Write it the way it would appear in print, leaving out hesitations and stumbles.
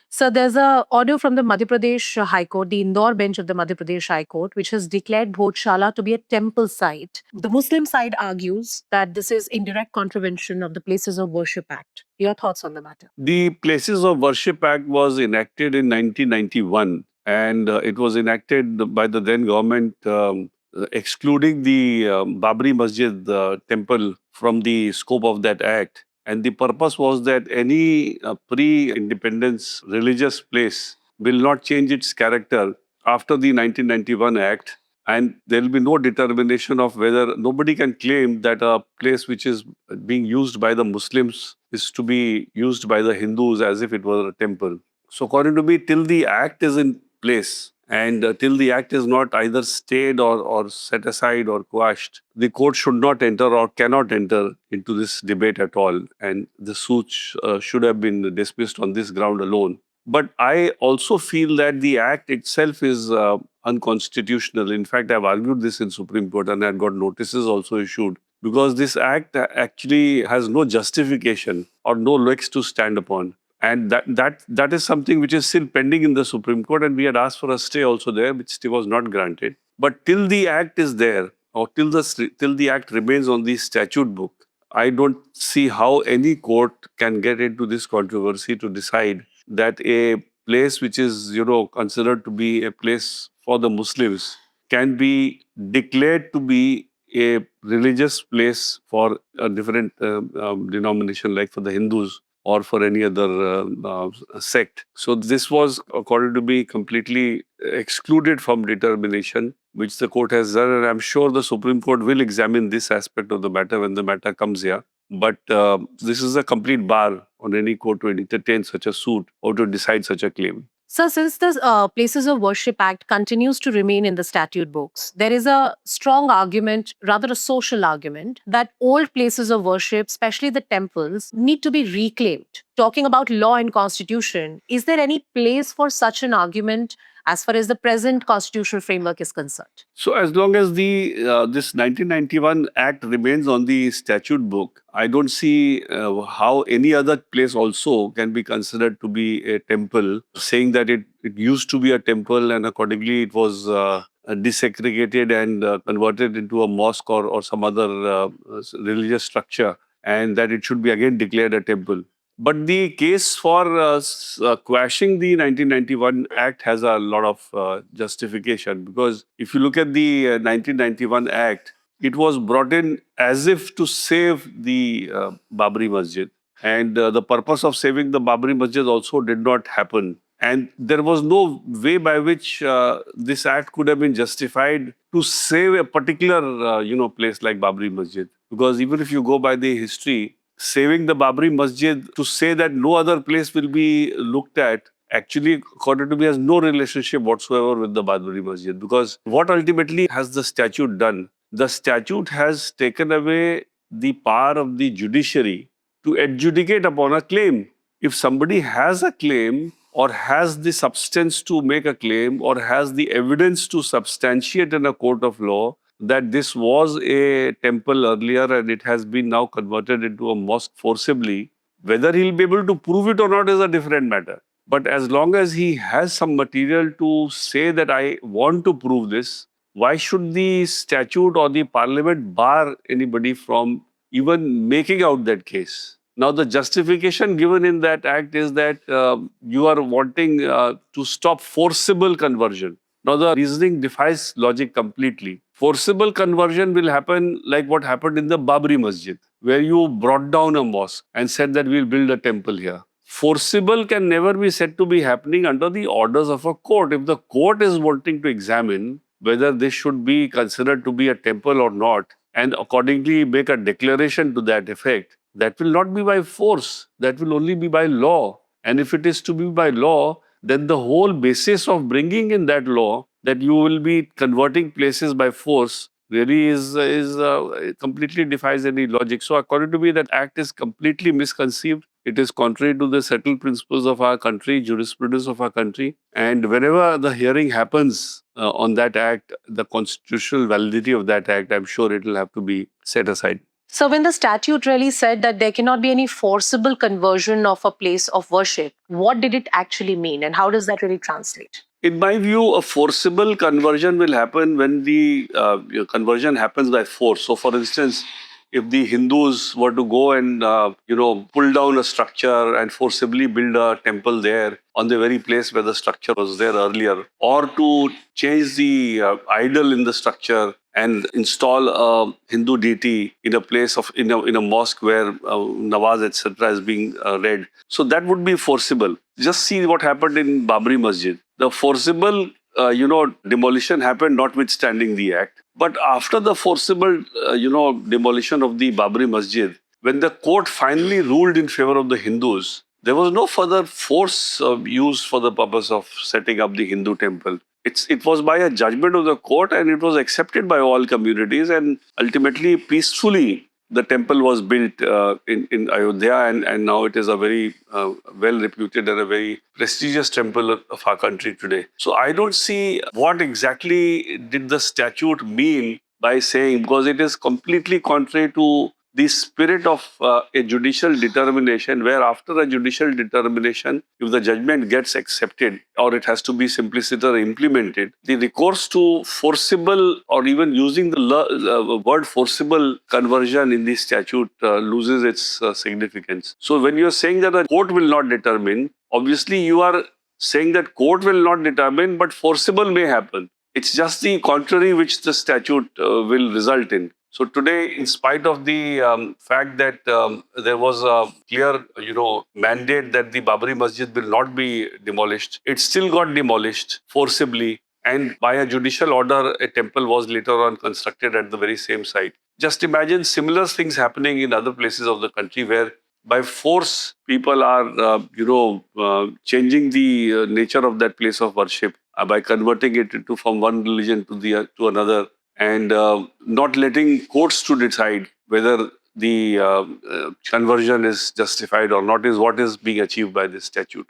So there's a order from the Madhya Pradesh High Court, the Indore bench of the Madhya Pradesh High Court, which has declared Bhojshala to be a temple site. The Muslim side argues that this is in direct contravention of the Places of Worship Act. Your thoughts on the matter? The Places of Worship Act was enacted in 1991, and it was enacted by the then government, excluding the Babri Masjid temple from the scope of that act. And the purpose was that any pre-independence religious place will not change its character after the 1991 Act, and there will be no determination of whether nobody can claim that a place which is being used by the Muslims is to be used by the Hindus as if it were a temple. So according to me, till the Act is in place and till the Act is not either stayed or set aside or quashed, the court should not enter or cannot enter into this debate at all. And the suit should have been dismissed on this ground alone. But I also feel that the Act itself is unconstitutional. In fact, I've argued this in Supreme Court and I've got notices also issued, because this Act actually has no justification or no legs to stand upon. And that is something which is still pending in the Supreme Court, and we had asked for a stay also there, which stay was not granted. But till the Act is there, or till the Act remains on the statute book, I don't see how any court can get into this controversy to decide that a place which is, considered to be a place for the Muslims can be declared to be a religious place for a different denomination, like for the Hindus or for any other sect. So this was, according to me, completely excluded from determination, which the court has done. And I'm sure the Supreme Court will examine this aspect of the matter when the matter comes here. But this is a complete bar on any court to entertain such a suit or to decide such a claim. So, since the Places of Worship Act continues to remain in the statute books, there is a strong argument, rather a social argument, that old places of worship, especially the temples, need to be reclaimed. Talking about law and constitution, is there any place for such an argument as far as the present constitutional framework is concerned? So as long as the this 1991 Act remains on the statute book, I don't see how any other place also can be considered to be a temple, saying that it used to be a temple and accordingly it was desegregated and converted into a mosque or some other religious structure, and that it should be again declared a temple. But the case for quashing the 1991 Act has a lot of justification, because if you look at the 1991 Act, it was brought in as if to save the Babri Masjid. And the purpose of saving the Babri Masjid also did not happen. And there was no way by which this act could have been justified to save a particular, place like Babri Masjid. Because even if you go by the history, saving the Babri Masjid, to say that no other place will be looked at, actually, according to me, has no relationship whatsoever with the Babri Masjid. Because what ultimately has the statute done? The statute has taken away the power of the judiciary to adjudicate upon a claim. If somebody has a claim or has the substance to make a claim or has the evidence to substantiate in a court of law that this was a temple earlier and it has been now converted into a mosque forcibly, whether he'll be able to prove it or not is a different matter. But as long as he has some material to say that I want to prove this, why should the statute or the parliament bar anybody from even making out that case? Now, the justification given in that act is that you are wanting to stop forcible conversion. Now, the reasoning defies logic completely. Forcible conversion will happen like what happened in the Babri Masjid, where you brought down a mosque and said that we'll build a temple here. Forcible can never be said to be happening under the orders of a court. If the court is wanting to examine whether this should be considered to be a temple or not, and accordingly make a declaration to that effect, that will not be by force, that will only be by law. And if it is to be by law, then the whole basis of bringing in that law that you will be converting places by force really is completely defies any logic. So according to me, that act is completely misconceived. It is contrary to the settled principles of our country, jurisprudence of our country. And whenever the hearing happens on that act, the constitutional validity of that act, I'm sure it will have to be set aside. So, when the statute really said that there cannot be any forcible conversion of a place of worship, what did it actually mean and how does that really translate? In my view, a forcible conversion will happen when the conversion happens by force. So, for instance, if the Hindus were to go and pull down a structure and forcibly build a temple there on the very place where the structure was there earlier, or to change the idol in the structure and install a Hindu deity in a place of in a mosque where Nawaz etc. is being read. So that would be forcible. Just see what happened in Babri Masjid. The forcible demolition happened notwithstanding the act. But after the forcible demolition of the Babri Masjid, when the court finally ruled in favor of the Hindus, there was no further force used for the purpose of setting up the Hindu temple. It was by a judgment of the court and it was accepted by all communities, and ultimately peacefully the temple was built in Ayodhya, and now it is a very well reputed and a very prestigious temple of our country today. So I don't see what exactly did the statute mean by saying, because it is completely contrary to the spirit of a judicial determination, where after a judicial determination, if the judgment gets accepted or it has to be simpliciter implemented, the recourse to forcible or even using the word forcible conversion in the statute loses its significance. So when you're saying that a court will not determine, obviously you are saying that court will not determine, but forcible may happen. It's just the contrary which the statute will result in. So today, in spite of the fact that there was a clear, mandate that the Babri Masjid will not be demolished, it still got demolished forcibly. And by a judicial order, a temple was later on constructed at the very same site. Just imagine similar things happening in other places of the country where by force people are, changing the nature of that place of worship by converting it into from one religion to another, and not letting courts to decide whether the conversion is justified or not is what is being achieved by this statute.